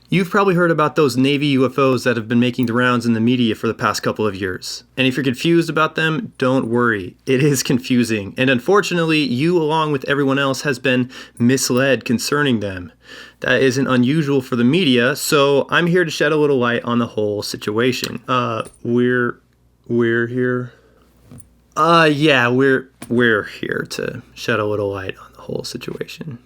You've probably heard about those Navy UFOs that have been making the rounds in the media for the past couple of years. And if you're confused about them, don't worry. It is confusing. And unfortunately, you, along with everyone else, has been misled concerning them. That isn't unusual for the media, so I'm here to shed a little light on the whole situation. We're here? We're here to shed a little light on the whole situation.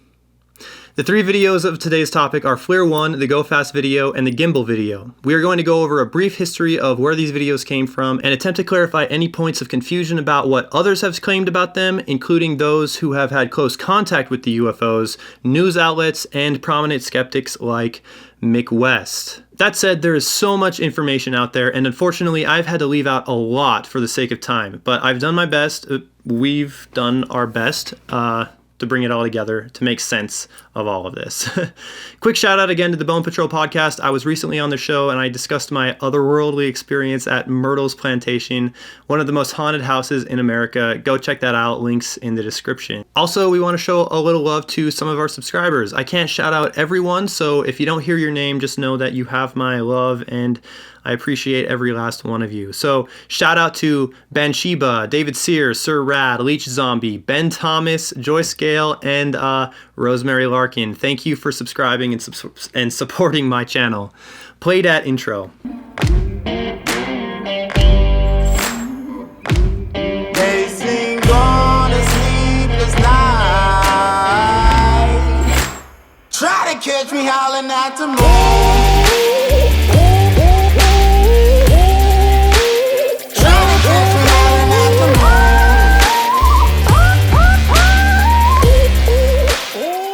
The three videos of today's topic are FLIR 1, the Go Fast video, and the Gimbal video. We are going to go over a brief history of where these videos came from and attempt to clarify any points of confusion about what others have claimed about them, including those who have had close contact with the UFOs, news outlets, and prominent skeptics like Mick West. That said, there is so much information out there, and unfortunately I've had to leave out a lot for the sake of time, but I've done my best. We've done our best to bring it all together, to make sense of all of this. Quick shout out again to the Bone Patrol podcast. I was recently on the show and I discussed my otherworldly experience at Myrtle's Plantation, one of the most haunted houses in America. Go check that out, links in the description. Also, we want to show a little love to some of our subscribers. I can't shout out everyone, so if you don't hear your name, just know that you have my love and I appreciate every last one of you. So shout out to Ben Sheba, David Sears, Sir Rad, Leech Zombie, Ben Thomas, Joyce Gale, and Rosemary Larkin. Thank you for subscribing and supporting my channel. Play that intro. Try to catch me howling at the moon.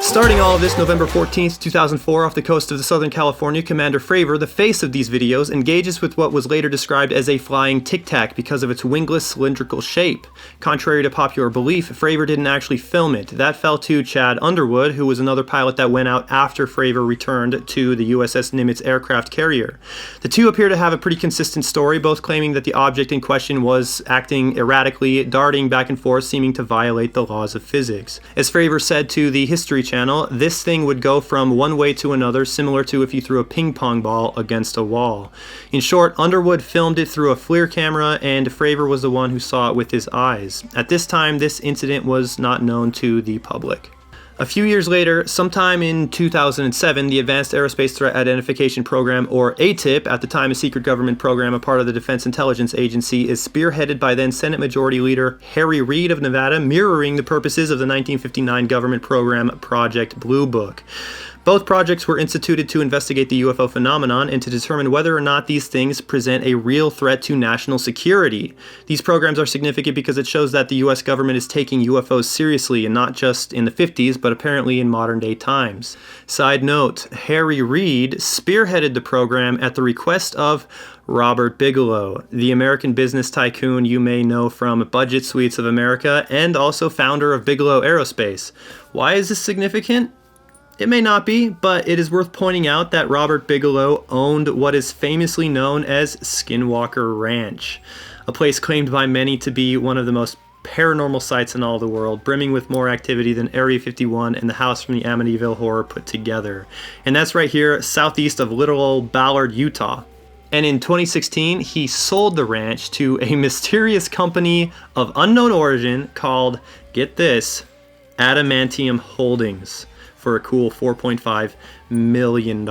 Starting all of this November 14th, 2004, off the coast of Southern California, Commander Fravor, the face of these videos, engages with what was later described as a flying tic-tac because of its wingless cylindrical shape. Contrary to popular belief, Fravor didn't actually film it. That fell to Chad Underwood, who was another pilot that went out after Fravor returned to the USS Nimitz aircraft carrier. The two appear to have a pretty consistent story, both claiming that the object in question was acting erratically, darting back and forth, seeming to violate the laws of physics. As Fravor said to the History Channel, this thing would go from one way to another, similar to if you threw a ping pong ball against a wall. In short, Underwood filmed it through a FLIR camera, and Fravor was the one who saw it with his eyes. At this time, this incident was not known to the public. A few years later, sometime in 2007, the Advanced Aerospace Threat Identification Program, or ATIP, at the time a secret government program, a part of the Defense Intelligence Agency, is spearheaded by then Senate Majority Leader Harry Reid of Nevada, mirroring the purposes of the 1959 government program Project Blue Book. Both projects were instituted to investigate the UFO phenomenon and to determine whether or not these things present a real threat to national security. These programs are significant because it shows that the US government is taking UFOs seriously, and not just in the 50s, but apparently in modern day times. Side note, Harry Reid spearheaded the program at the request of Robert Bigelow, the American business tycoon you may know from Budget Suites of America and also founder of Bigelow Aerospace. Why is this significant? It may not be, but it is worth pointing out that Robert Bigelow owned what is famously known as Skinwalker Ranch, a place claimed by many to be one of the most paranormal sites in all the world, brimming with more activity than Area 51 and the house from the Amityville Horror put together. And that's right here, southeast of little old Ballard, Utah. And in 2016, he sold the ranch to a mysterious company of unknown origin called, get this, Adamantium Holdings, for a cool $4.5 million.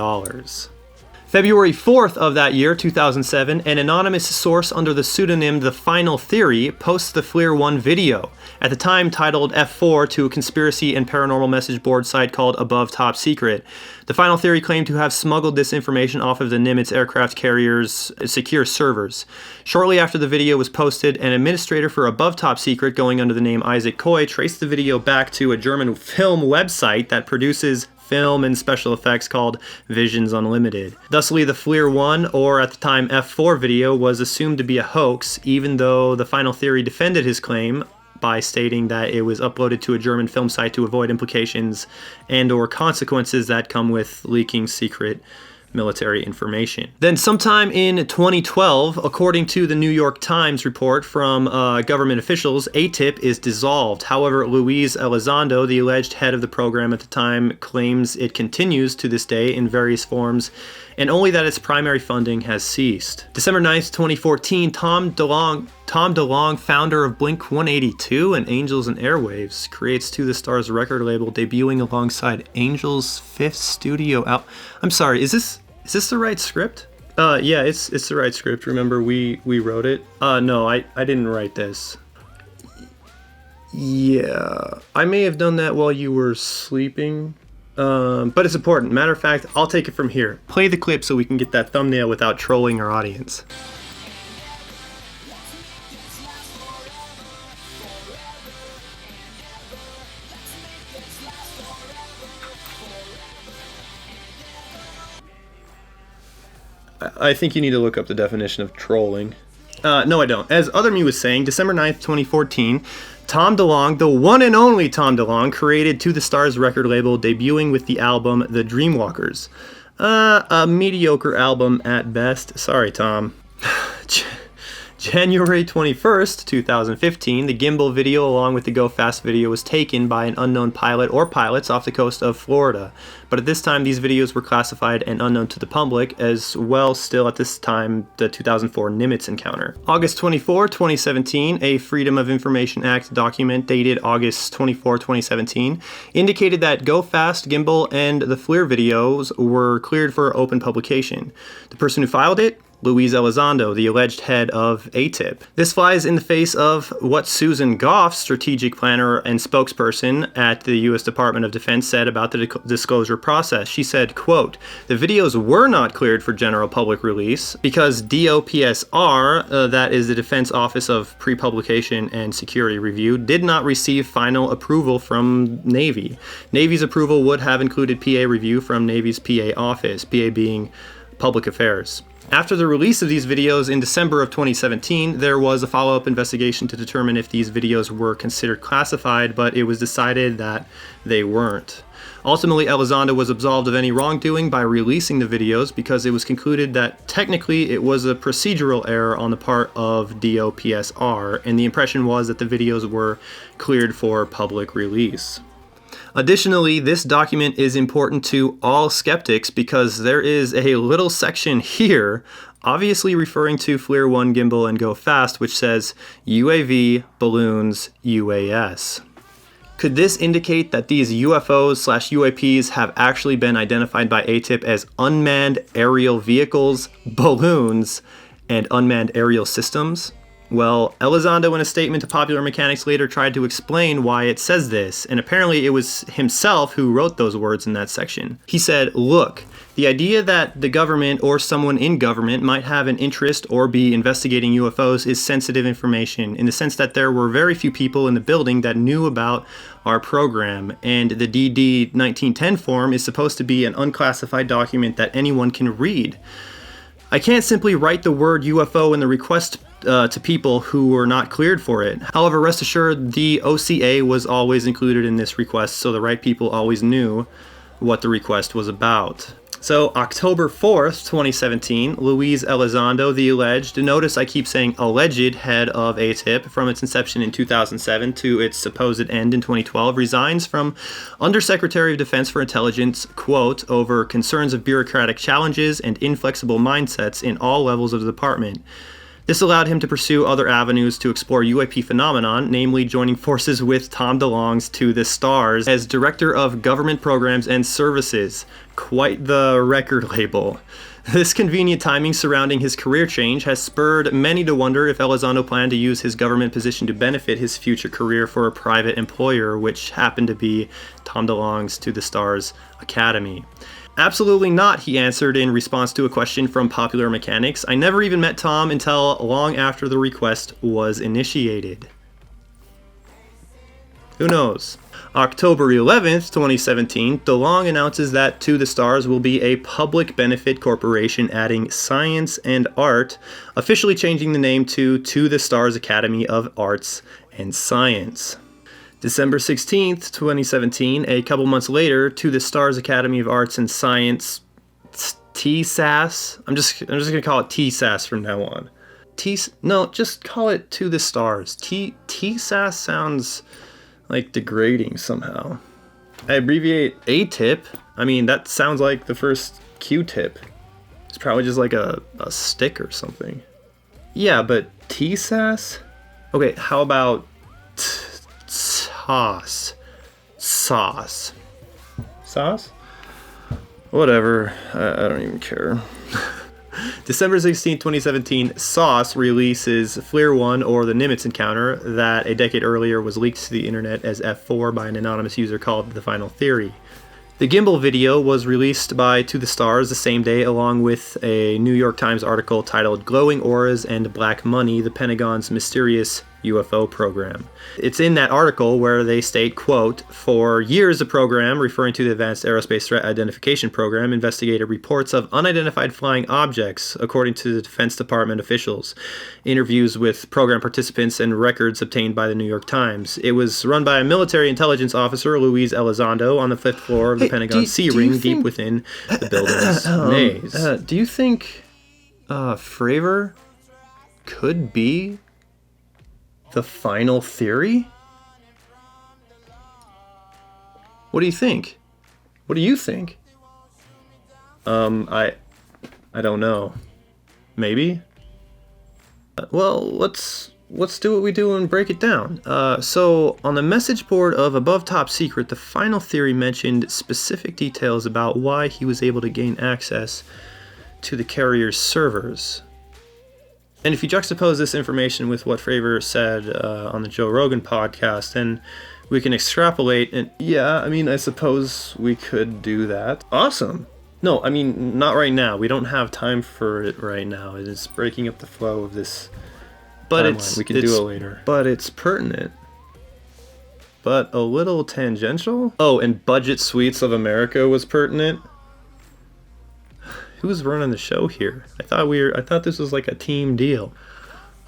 February 4th of that year, 2007, an anonymous source under the pseudonym The Final Theory posts the FLIR 1 video, at the time titled F4, to a conspiracy and paranormal message board site called Above Top Secret. The Final Theory claimed to have smuggled this information off of the Nimitz aircraft carrier's secure servers. Shortly after the video was posted, an administrator for Above Top Secret, going under the name Isaac Coy, traced the video back to a German film website that produces film and special effects called Visions Unlimited. Thusly, the FLIR 1, or at the time F4 video, was assumed to be a hoax, even though the Final Theory defended his claim by stating that it was uploaded to a German film site to avoid implications and or consequences that come with leaking secret military information. Then sometime in 2012, according to the New York Times report from government officials, ATIP is dissolved. However, Luis Elizondo, the alleged head of the program at the time, claims it continues to this day in various forms, and only that its primary funding has ceased. December 9th, 2014, Tom DeLonge, founder of Blink-182 and Angels and Airwaves, creates To the Stars record label, debuting alongside Angel's fifth studio album. I'm sorry, is this the right script? Yeah, it's the right script. Remember, we wrote it. No, I didn't write this. Yeah, I may have done that while you were sleeping. But it's important. Matter of fact, I'll take it from here. Play the clip so we can get that thumbnail without trolling our audience. I think you need to look up the definition of trolling. No, I don't. As Other Me was saying, December 9th, 2014, Tom DeLonge, the one and only Tom DeLonge, created To the Stars record label, debuting with the album The Dreamwalkers. A mediocre album at best. Sorry, Tom. January 21st, 2015, the Gimbal video along with the Go Fast video was taken by an unknown pilot or pilots off the coast of Florida. But at this time, these videos were classified and unknown to the public, as well still at this time, the 2004 Nimitz encounter. August 24, 2017, a Freedom of Information Act document dated August 24, 2017, indicated that Go Fast, Gimbal, and the FLIR videos were cleared for open publication. The person who filed it? Luis Elizondo, the alleged head of ATIP. This flies in the face of what Susan Goff, strategic planner and spokesperson at the U.S. Department of Defense, said about the disclosure process. She said, quote, "The videos were not cleared for general public release because DOPSR, that is the Defense Office of Pre-Publication and Security Review, did not receive final approval from Navy. Navy's approval would have included PA review from Navy's PA office, PA being Public Affairs." After the release of these videos in December of 2017, there was a follow-up investigation to determine if these videos were considered classified, but it was decided that they weren't. Ultimately, Elizondo was absolved of any wrongdoing by releasing the videos because it was concluded that technically it was a procedural error on the part of DOPSR, and the impression was that the videos were cleared for public release. Additionally, this document is important to all skeptics because there is a little section here, obviously referring to FLIR 1, Gimbal, and Go Fast, which says UAV, balloons, UAS. Could this indicate that these UFOs/UAPs have actually been identified by ATIP as unmanned aerial vehicles, balloons, and unmanned aerial systems? Well, Elizondo in a statement to Popular Mechanics later tried to explain why it says this, and apparently it was himself who wrote those words in that section. He said, "Look, the idea that the government or someone in government might have an interest or be investigating UFOs is sensitive information in the sense that there were very few people in the building that knew about our program, and the DD 1910 form is supposed to be an unclassified document that anyone can read. I can't simply write the word UFO in the request to people who were not cleared for it. However, rest assured, the OCA was always included in this request, so the right people always knew what the request was about." So, October 4th, 2017, Luis Elizondo, the alleged, notice I keep saying alleged head of ATIP from its inception in 2007 to its supposed end in 2012, resigns from Undersecretary of Defense for Intelligence, quote, over concerns of bureaucratic challenges and inflexible mindsets in all levels of the department. This allowed him to pursue other avenues to explore UAP phenomenon, namely joining forces with Tom DeLonge's To the Stars as Director of Government Programs and Services. Quite the record label. This convenient timing surrounding his career change has spurred many to wonder if Elizondo planned to use his government position to benefit his future career for a private employer, which happened to be Tom DeLonge's To the Stars Academy. Absolutely not, he answered in response to a question from Popular Mechanics. I never even met Tom until long after the request was initiated. Who knows? October 11th, 2017, DeLonge announces that To the Stars will be a public benefit corporation adding science and art, officially changing the name to the Stars Academy of Arts and Science. December 16th, 2017, a couple months later, To the Stars Academy of Arts and Science TSAS. I'm just gonna call it TSAS from now on. No, just call it To the Stars. TSAS sounds like degrading somehow. I abbreviate A-tip. I mean, that sounds like the first Q-tip. It's probably just like a stick or something. Yeah, but TSAS? Okay, how about sauce? Sauce? Whatever, I don't even care. December 16, 2017, Sauce releases FLIR 1, or the Nimitz encounter, that a decade earlier was leaked to the internet as F4 by an anonymous user called The Final Theory. The Gimbal video was released by To the Stars the same day, along with a New York Times article titled Glowing Auras and Black Money, the Pentagon's Mysterious UFO Program. It's in that article where they state, quote, "For years the program," referring to the Advanced Aerospace Threat Identification Program, "investigated reports of unidentified flying objects," according to the Defense Department officials, interviews with program participants, and records obtained by the New York Times. It was run by a military intelligence officer, Luis Elizondo, on the 5th floor of the Pentagon Sea Ring, deep within the building's maze. Do you think Fravor could be the Final Theory? What do you think? What do you think? I don't know. Maybe? Well, let's do what we do and break it down. So on the message board of Above Top Secret, the Final Theory mentioned specific details about why he was able to gain access to the carrier's servers. And if you juxtapose this information with what Fravor said on the Joe Rogan podcast, then we can extrapolate. And yeah, I mean, I suppose we could do that. Awesome. No, I mean, not right now. We don't have time for it right now. It is breaking up the flow of this timeline. We can do it later. But it's pertinent. But a little tangential? Oh, and Budget Suites of America was pertinent? Who's running the show here? I thought this was like a team deal.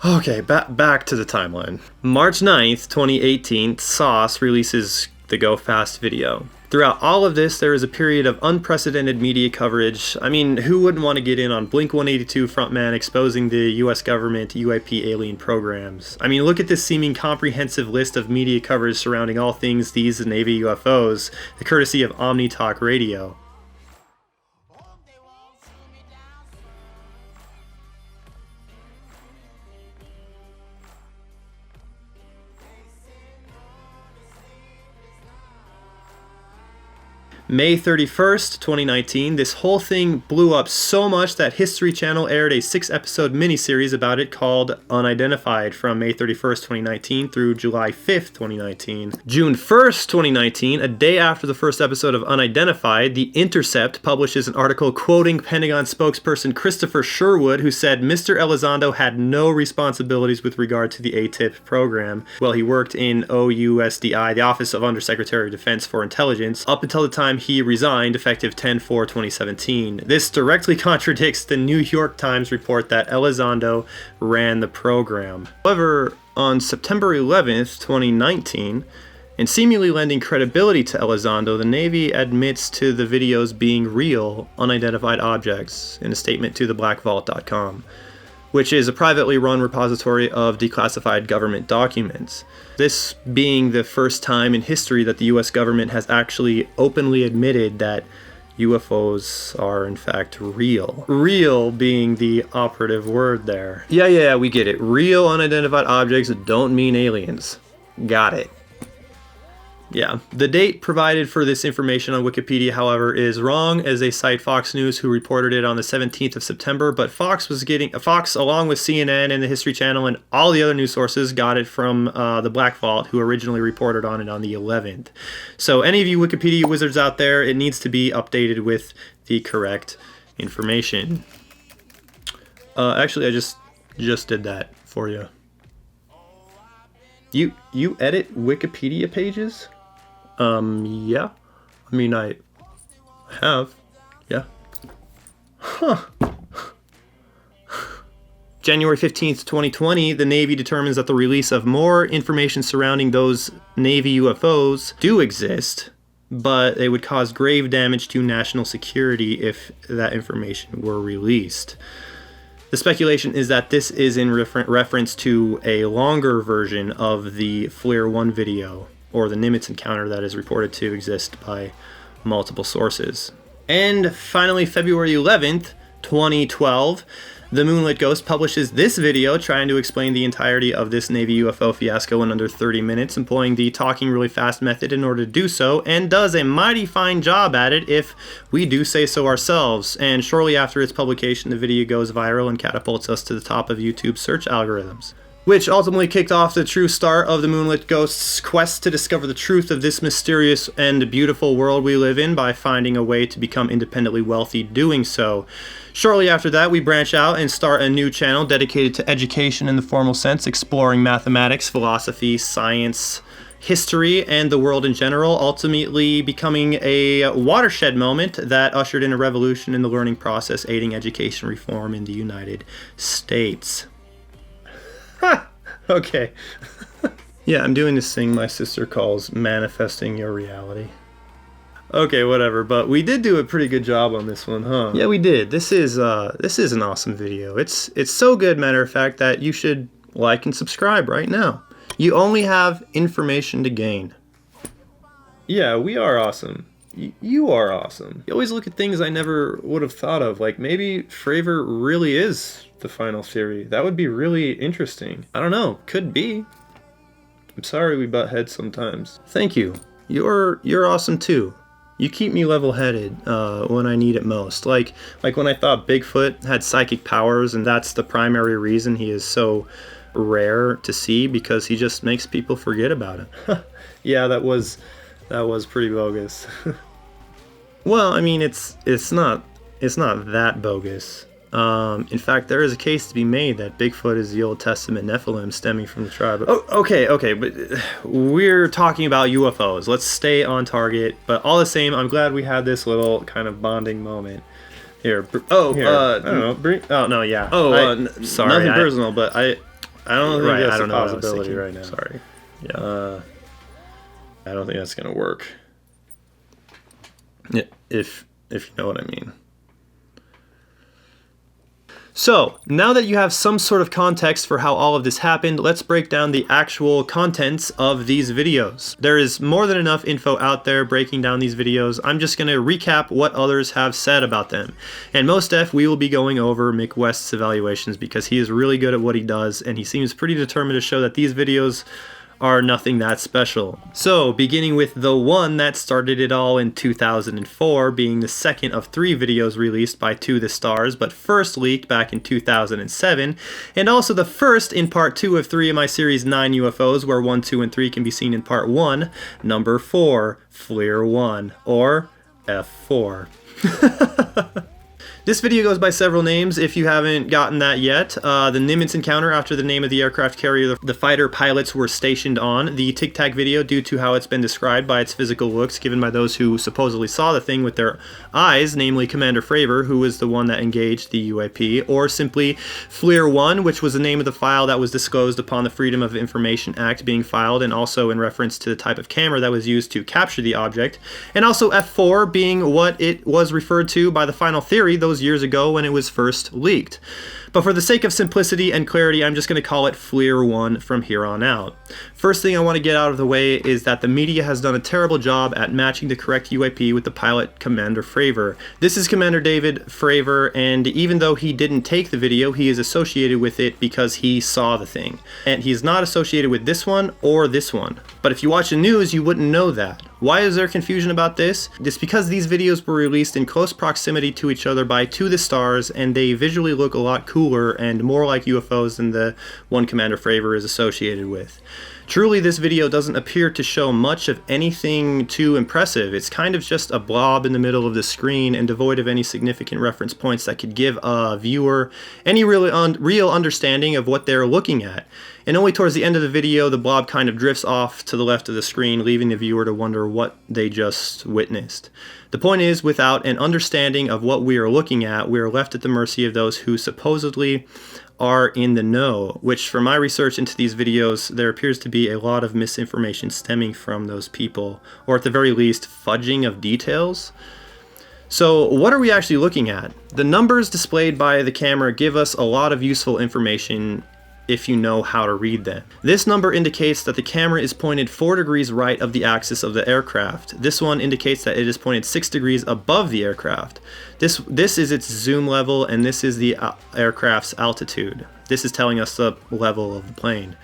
Okay, back to the timeline. March 9th, 2018, Sauce releases the Go Fast video. Throughout all of this, there is a period of unprecedented media coverage. I mean, who wouldn't want to get in on Blink-182 frontman exposing the US government UAP alien programs? I mean, look at this seeming comprehensive list of media coverage surrounding all things these Navy UFOs, the courtesy of Omni Talk Radio. May 31st, 2019, this whole thing blew up so much that History Channel aired a 6-episode miniseries about it called Unidentified from May 31st, 2019 through July 5th, 2019. June 1st, 2019, a day after the first episode of Unidentified, The Intercept publishes an article quoting Pentagon spokesperson Christopher Sherwood, who said Mr. Elizondo had no responsibilities with regard to the ATIP program while he worked in OUSDI, the Office of Undersecretary of Defense for Intelligence, up until the time he resigned, effective 10/4/2017. This directly contradicts the New York Times report that Elizondo ran the program. However, on September 11th, 2019, and seemingly lending credibility to Elizondo, the Navy admits to the videos being real, unidentified objects in a statement to theblackvault.com, which is a privately run repository of declassified government documents. This being the first time in history that the US government has actually openly admitted that UFOs are in fact real. Real being the operative word there. Yeah, we get it. Real unidentified objects don't mean aliens. Got it. Yeah. The date provided for this information on Wikipedia, however, is wrong, as they cite Fox News, who reported it on the 17th of September, but Fox, along with CNN and the History Channel and all the other news sources, got it from the Black Vault, who originally reported on it on the 11th. So any of you Wikipedia wizards out there, it needs to be updated with the correct information. Actually, I just did that for you. You edit Wikipedia pages? Yeah. I mean, I have. Yeah. Huh. January 15th, 2020, the Navy determines that the release of more information surrounding those Navy UFOs do exist but it would cause grave damage to national security if that information were released. The speculation is that this is in reference to a longer version of the FLIR 1 video, or the Nimitz encounter that is reported to exist by multiple sources. And finally, February 11th, 2012, the Moonlit Ghost publishes this video trying to explain the entirety of this Navy UFO fiasco in under 30 minutes, employing the talking really fast method in order to do so, and does a mighty fine job at it if we do say so ourselves. And shortly after its publication, the video goes viral and catapults us to the top of YouTube's search algorithms, which ultimately kicked off the true start of the Moonlit Ghost's quest to discover the truth of this mysterious and beautiful world we live in by finding a way to become independently wealthy doing so. Shortly after that, we branch out and start a new channel dedicated to education in the formal sense, exploring mathematics, philosophy, science, history, and the world in general, ultimately becoming a watershed moment that ushered in a revolution in the learning process, aiding education reform in the United States. Okay. Yeah, I'm doing this thing my sister calls manifesting your reality. Okay, whatever, but we did do a pretty good job on this one, huh? Yeah, we did. This is an awesome video. It's so good, matter of fact, that you should like and subscribe right now. You only have information to gain. Yeah, we are awesome. You are awesome. You always look at things I never would have thought of, like maybe Fravor really is the final theory. That would be really interesting. I don't know, could be. I'm sorry we butt heads sometimes. Thank you. You're awesome too. You keep me level-headed when I need it most. Like when I thought Bigfoot had psychic powers, and that's the primary reason he is so rare to see, because he just makes people forget about it. Yeah, that was pretty bogus. Well, I mean, it's not that bogus. In fact, there is a case to be made that Bigfoot is the Old Testament Nephilim stemming from the tribe. Oh, okay, but we're talking about UFOs. Let's stay on target. But all the same, I'm glad we had this little kind of bonding moment. Here. I don't know. Oh, no, yeah. Sorry. Nothing personal, but I don't think that's a possibility right now. Sorry. Yeah. I don't think that's gonna work. Yeah, if you know what I mean. So, now that you have some sort of context for how all of this happened, let's break down the actual contents of these videos. There is more than enough info out there breaking down these videos. I'm just going to recap what others have said about them. And most def, we will be going over Mick West's evaluations because he is really good at what he does, and he seems pretty determined to show that these videos are nothing that special. So, beginning with the one that started it all in 2004, being the second of 3 videos released by To The Stars, but first leaked back in 2007, and also the first in part 2 of 3 of my series 9 UFOs, where 1, 2, and 3 can be seen in part 1, number 4, FLIR 1, or F4. This video goes by several names if you haven't gotten that yet. The Nimitz encounter, after the name of the aircraft carrier the fighter pilots were stationed on. The Tic Tac video, due to how it's been described by its physical looks given by those who supposedly saw the thing with their eyes, namely Commander Fravor, who was the one that engaged the UAP, or simply FLIR 1, which was the name of the file that was disclosed upon the Freedom of Information Act being filed, and also in reference to the type of camera that was used to capture the object, and also F4 being what it was referred to by the final theory those years ago when it was first leaked. But for the sake of simplicity and clarity, I'm just going to call it FLIR 1 from here on out. First thing I want to get out of the way is that the media has done a terrible job at matching the correct UAP with the pilot, Commander Fravor. This is Commander David Fravor, and even though he didn't take the video, he is associated with it because he saw the thing. And he's not associated with this one or this one. But if you watch the news, you wouldn't know that. Why is there confusion about this? It's because these videos were released in close proximity to each other by To The Stars, and they visually look a lot cooler and more like UFOs than the one Commander Fravor is associated with. Truly, this video doesn't appear to show much of anything too impressive. It's kind of just a blob in the middle of the screen and devoid of any significant reference points that could give a viewer any real understanding of what they're looking at. And only towards the end of the video, the blob kind of drifts off to the left of the screen, leaving the viewer to wonder what they just witnessed. The point is, without an understanding of what we are looking at, we are left at the mercy of those who supposedly are in the know, which from my research into these videos, there appears to be a lot of misinformation stemming from those people, or at the very least, fudging of details. So what are we actually looking at? The numbers displayed by the camera give us a lot of useful information if you know how to read them. This number indicates that the camera is pointed 4 degrees right of the axis of the aircraft. This one indicates that it is pointed 6 degrees above the aircraft. This is its zoom level, and this is the aircraft's altitude. This is telling us the level of the plane.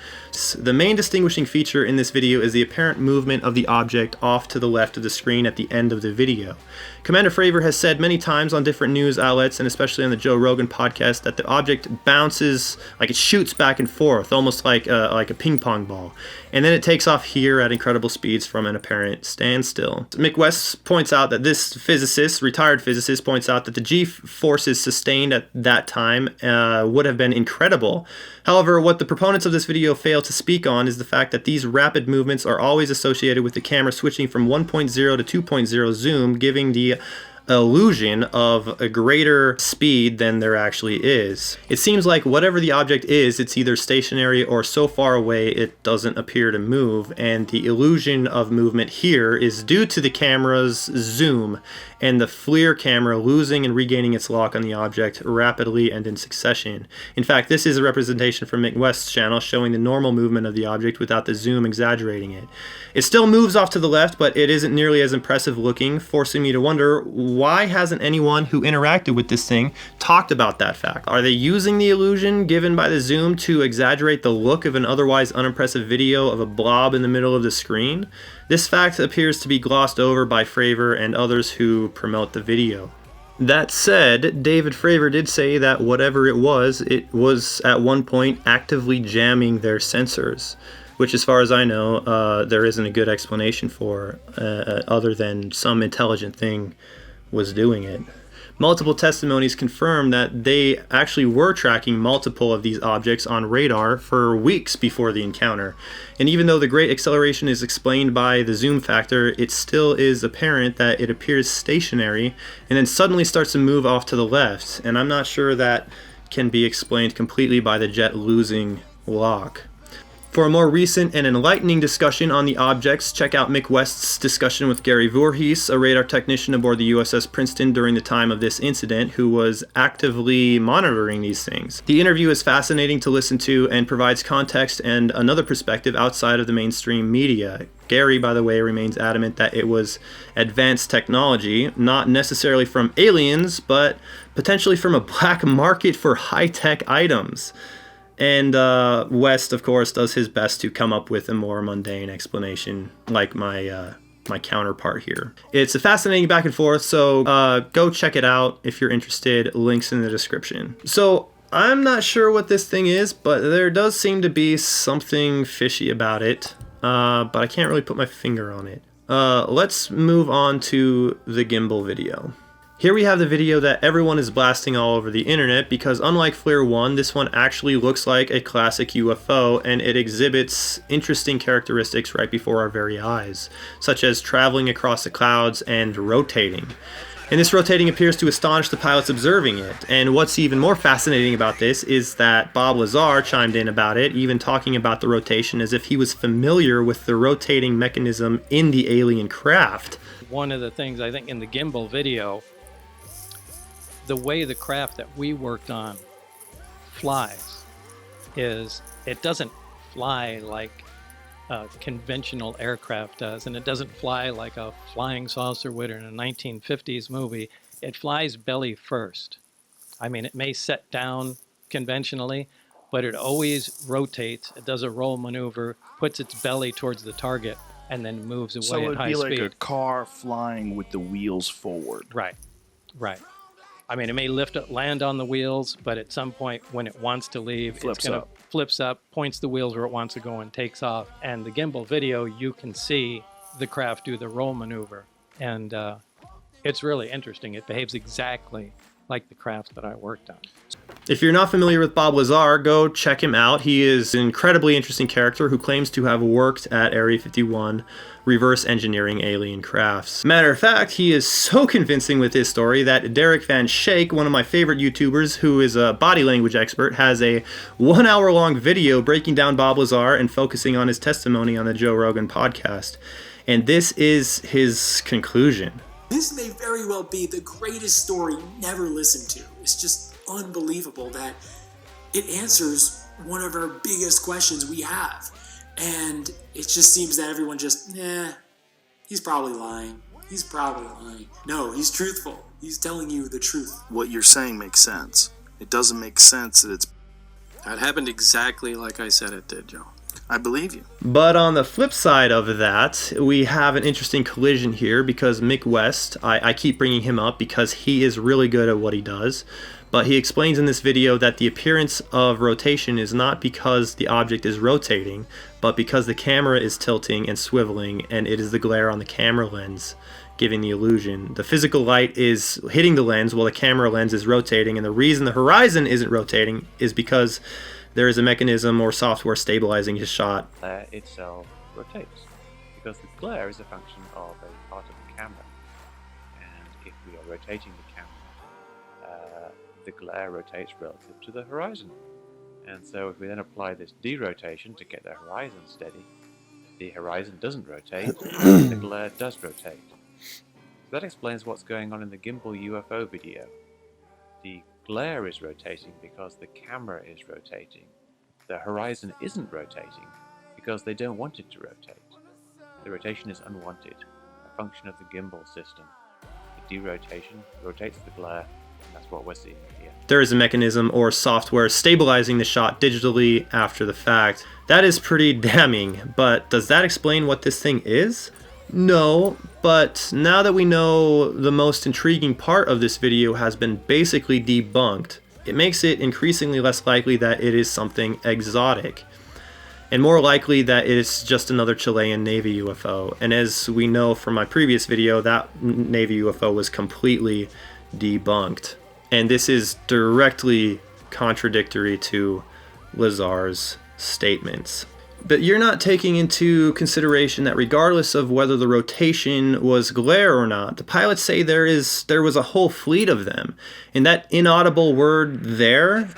The main distinguishing feature in this video is the apparent movement of the object off to the left of the screen at the end of the video. Commander Fravor has said many times on different news outlets, and especially on the Joe Rogan podcast, that the object bounces, like it shoots back and forth, almost like a ping pong ball. And then it takes off here at incredible speeds from an apparent standstill. Mick West points out that this physicist, retired physicist, points out that the G-forces sustained at that time would have been incredible. However, what the proponents of this video fail to speak on is the fact that these rapid movements are always associated with the camera switching from 1.0 to 2.0 zoom, giving the illusion of a greater speed than there actually is. It seems like whatever the object is, it's either stationary or so far away it doesn't appear to move, and the illusion of movement here is due to the camera's zoom and the FLIR camera losing and regaining its lock on the object rapidly and in succession. In fact, this is a representation from Mick West's channel showing the normal movement of the object without the zoom exaggerating it. It still moves off to the left, but it isn't nearly as impressive looking, forcing me to wonder, why hasn't anyone who interacted with this thing talked about that fact? Are they using the illusion given by the zoom to exaggerate the look of an otherwise unimpressive video of a blob in the middle of the screen? This fact appears to be glossed over by Fravor and others who promote the video. That said, David Fravor did say that whatever it was at one point actively jamming their sensors, which as far as I know, there isn't a good explanation for, other than some intelligent thing was doing it. Multiple testimonies confirm that they actually were tracking multiple of these objects on radar for weeks before the encounter. And even though the great acceleration is explained by the zoom factor, it still is apparent that it appears stationary and then suddenly starts to move off to the left. And I'm not sure that can be explained completely by the jet losing lock. For a more recent and enlightening discussion on the objects, check out Mick West's discussion with Gary Voorhees, a radar technician aboard the USS Princeton during the time of this incident, who was actively monitoring these things. The interview is fascinating to listen to and provides context and another perspective outside of the mainstream media. Gary, by the way, remains adamant that it was advanced technology, not necessarily from aliens, but potentially from a black market for high-tech items. And West, of course, does his best to come up with a more mundane explanation, like my counterpart here. It's a fascinating back and forth, so go check it out if you're interested. Links in the description. So I'm not sure what this thing is, but there does seem to be something fishy about it, but I can't really put my finger on it. Let's move on to the gimbal video. Here we have the video that everyone is blasting all over the internet because unlike FLIR 1, this one actually looks like a classic UFO and it exhibits interesting characteristics right before our very eyes, such as traveling across the clouds and rotating. And this rotating appears to astonish the pilots observing it. And what's even more fascinating about this is that Bob Lazar chimed in about it, even talking about the rotation as if he was familiar with the rotating mechanism in the alien craft. One of the things I think in the gimbal video, the way the craft that we worked on flies is it doesn't fly like a conventional aircraft does, and it doesn't fly like a flying saucer would in a 1950s movie. It flies belly first. I mean, it may set down conventionally, but it always rotates. It does a roll maneuver, puts its belly towards the target, and then moves away at high speed. So it'd be like a car flying with the wheels forward. Right, right. I mean, it may land on the wheels, but at some point when it wants to leave, flips up, points the wheels where it wants to go and takes off. And the gimbal video, you can see the craft do the roll maneuver. And it's really interesting. It behaves exactly like the craft that I worked on. If you're not familiar with Bob Lazar, go check him out. He is an incredibly interesting character who claims to have worked at Area 51, reverse engineering alien crafts. Matter of fact, he is so convincing with his story that Derek Van Shake, one of my favorite YouTubers who is a body language expert, has a 1 hour long video breaking down Bob Lazar and focusing on his testimony on the Joe Rogan podcast. And this is his conclusion. This may very well be the greatest story never listened to. It's just unbelievable that it answers one of our biggest questions we have. And it just seems that everyone just, he's probably lying. He's probably lying. No, he's truthful. He's telling you the truth. What you're saying makes sense. It doesn't make sense that it's... That happened exactly like I said it did, Joe. I believe you. But on the flip side of that, we have an interesting collision here because Mick West, I keep bringing him up because he is really good at what he does. But he explains in this video that the appearance of rotation is not because the object is rotating, but because the camera is tilting and swiveling, and it is the glare on the camera lens giving the illusion. The physical light is hitting the lens while the camera lens is rotating, and the reason the horizon isn't rotating is because there is a mechanism or software stabilizing his shot. Glare itself rotates, because the glare is a function of a part of the camera, and if we are rotating the camera, the glare rotates relative to the horizon. And so if we then apply this derotation to get the horizon steady, the horizon doesn't rotate, the glare does rotate. So that explains what's going on in the Gimbal UFO video. The glare is rotating because the camera is rotating. The horizon isn't rotating because they don't want it to rotate. The rotation is unwanted, a function of the gimbal system. The derotation rotates the glare, and that's what we're seeing here. There is a mechanism or software stabilizing the shot digitally after the fact. That is pretty damning, but does that explain what this thing is? No, but now that we know the most intriguing part of this video has been basically debunked, it makes it increasingly less likely that it is something exotic, and more likely that it's just another Chilean Navy UFO. And as we know from my previous video, that Navy UFO was completely debunked. And this is directly contradictory to Lazar's statements. But you're not taking into consideration that regardless of whether the rotation was glare or not, the pilots say there was a whole fleet of them. And that inaudible word there,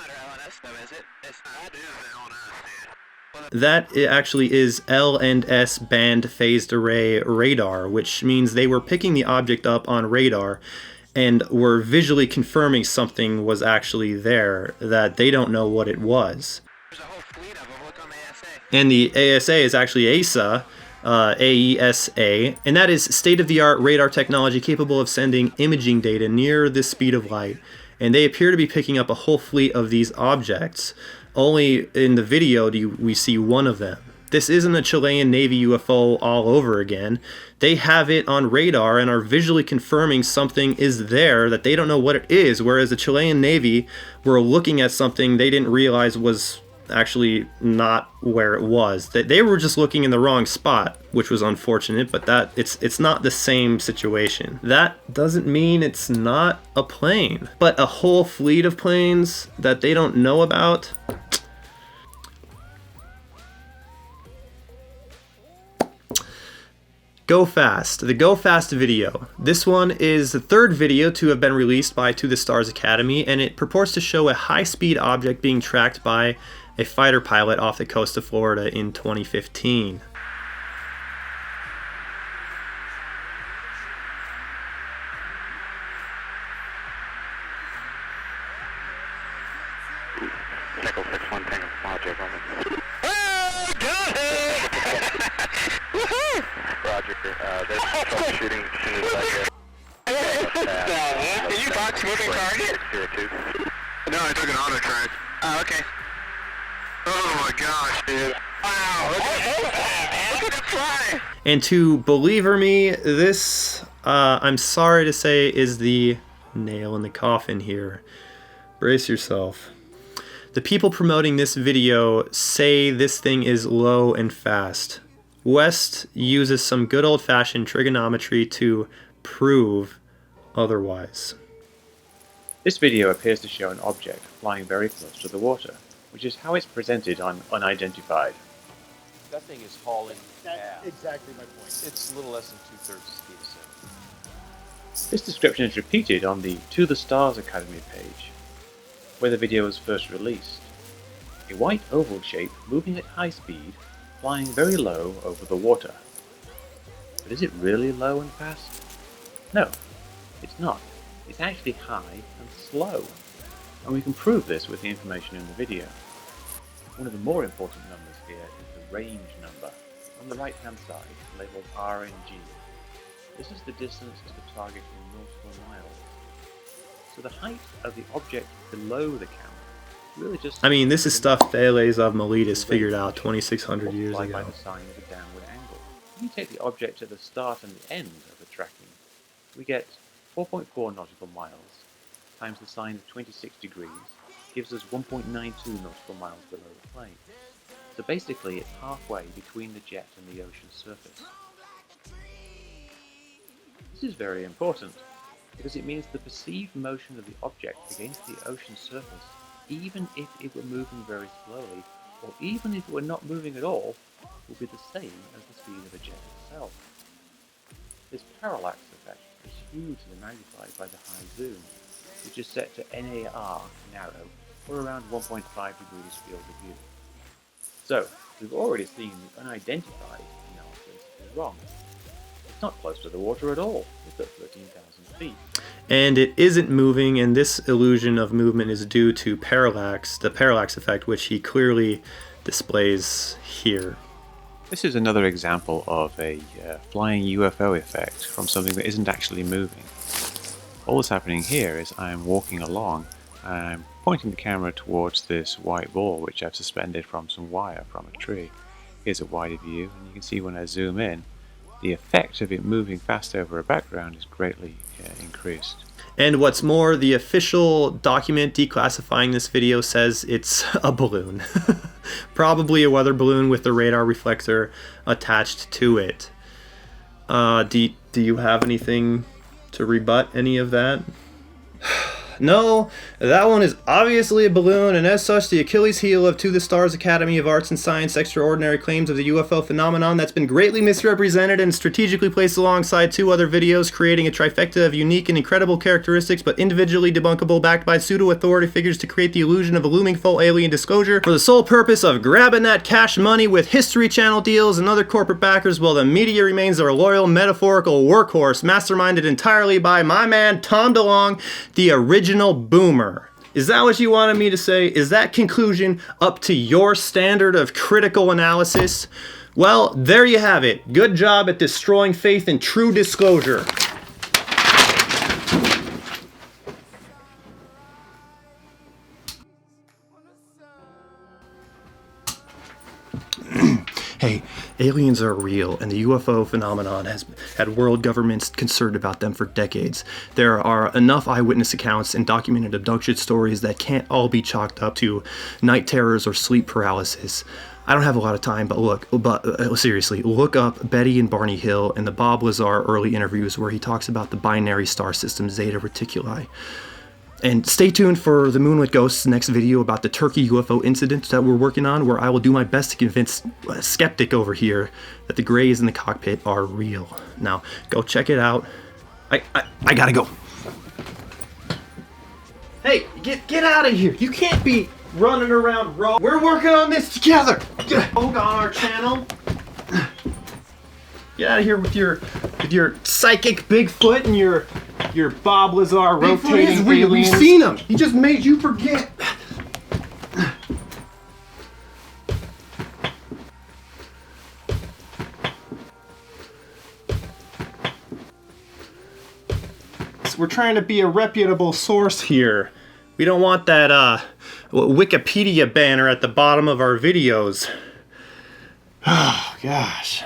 that it actually is L&S band phased array radar, which means they were picking the object up on radar and were visually confirming something was actually there, that they don't know what it was. And the ASA is actually ASA, AESA, and that is state-of-the-art radar technology capable of sending imaging data near the speed of light. And they appear to be picking up a whole fleet of these objects. Only in the video do we see one of them. This isn't a Chilean Navy UFO all over again. They have it on radar and are visually confirming something is there that they don't know what it is, whereas the Chilean Navy were looking at something they didn't realize was actually not where it was. They were just looking in the wrong spot, which was unfortunate, but that it's not the same situation. That doesn't mean it's not a plane, but a whole fleet of planes that they don't know about. Go Fast, the Go Fast video. This one is the third video to have been released by To the Stars Academy, and it purports to show a high-speed object being tracked by a fighter pilot off the coast of Florida in 2015. Did you box moving target? No, I took an auto track. Oh, okay. Oh my gosh, dude. Wow, look at it fly! And to believer me, this, I'm sorry to say, is the nail in the coffin here. Brace yourself. The people promoting this video say this thing is low and fast. West uses some good old-fashioned trigonometry to prove otherwise. This video appears to show an object flying very close to the water, which is how it's presented on Unidentified. That thing is hauling That's ass. exactly my point. It's a little less than 2/3 speed of sound. This description is repeated on the To the Stars Academy page, where the video was first released. A white oval shape moving at high speed, flying very low over the water. But is it really low and fast? No, it's not. It's actually high and slow, and we can prove this with the information in the video. One of the more important numbers here is the range number, on the right hand side, labelled RNG. This is the distance to the target in nautical miles. So the height of the object below the camera really just... I mean, this is stuff Thales of Miletus figured out 2,600 years multiplied ago. by the sine of a downward angle. If you take the object at the start and the end of the tracking, we get 4.4 nautical miles times the sine of 26 degrees gives us 1.92 nautical miles below the plane. So basically it's halfway between the jet and the ocean surface. This is very important because it means the perceived motion of the object against the ocean surface, even if it were moving very slowly, or even if it were not moving at all, will be the same as the speed of a jet itself. This parallax effect is hugely magnified by the high zoom, which is set to NAR, narrow, or around 1.5 degrees field of view. So, we've already seen the unidentified analysis is wrong. It's not close to the water at all, it's at 13,000 feet. And it isn't moving, and this illusion of movement is due to parallax, the parallax effect, which he clearly displays here. This is another example of a flying UFO effect from something that isn't actually moving. All that's happening here is I'm walking along, I'm pointing the camera towards this white ball which I've suspended from some wire from a tree. Here's a wider view, and you can see when I zoom in, the effect of it moving fast over a background is greatly increased. And what's more, the official document declassifying this video says it's a balloon. Probably a weather balloon with the radar reflector attached to it. Do you have anything to rebut any of that? No, that one is obviously a balloon, and as such the Achilles heel of To the Stars Academy of Arts and Science extraordinary claims of the UFO phenomenon that's been greatly misrepresented and strategically placed alongside two other videos, creating a trifecta of unique and incredible characteristics but individually debunkable, backed by pseudo-authority figures to create the illusion of a looming full alien disclosure for the sole purpose of grabbing that cash money with History Channel deals and other corporate backers, while the media remains their loyal metaphorical workhorse, masterminded entirely by my man Tom DeLonge, the original boomer. Is that what you wanted me to say? Is that conclusion up to your standard of critical analysis? Well, there you have it. Good job at destroying faith in true disclosure. Hey, aliens are real, and the UFO phenomenon has had world governments concerned about them for decades. There are enough eyewitness accounts and documented abduction stories that can't all be chalked up to night terrors or sleep paralysis. I don't have a lot of time, but seriously, look up Betty and Barney Hill and the Bob Lazar early interviews where he talks about the binary star system Zeta Reticuli. And stay tuned for the Moonlit Ghosts next video about the Turkey UFO incident that we're working on, where I will do my best to convince a skeptic over here that the grays in the cockpit are real. Now, go check it out. I gotta go. Hey, get out of here. You can't be running around raw. We're working on this together. Hold on our channel. Get out of here with your psychic Bigfoot and your Bob Lazar rotating aliens. We've seen him. He just made you forget. We're trying to be a reputable source here. We don't want that Wikipedia banner at the bottom of our videos. Oh gosh.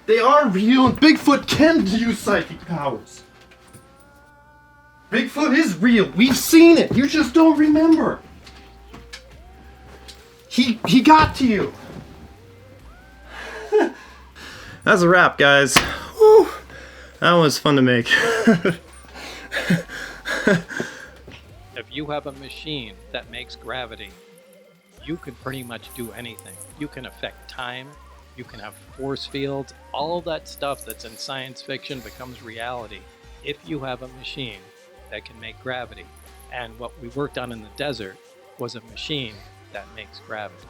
They are real, and Bigfoot can use psychic powers. Bigfoot is real. We've seen it. You just don't remember. He got to you. That's a wrap, guys. Woo. That was fun to make. If you have a machine that makes gravity, you can pretty much do anything. You can affect time, you can have force fields, all that stuff that's in science fiction becomes reality if you have a machine that can make gravity. And what we worked on in the desert was a machine that makes gravity.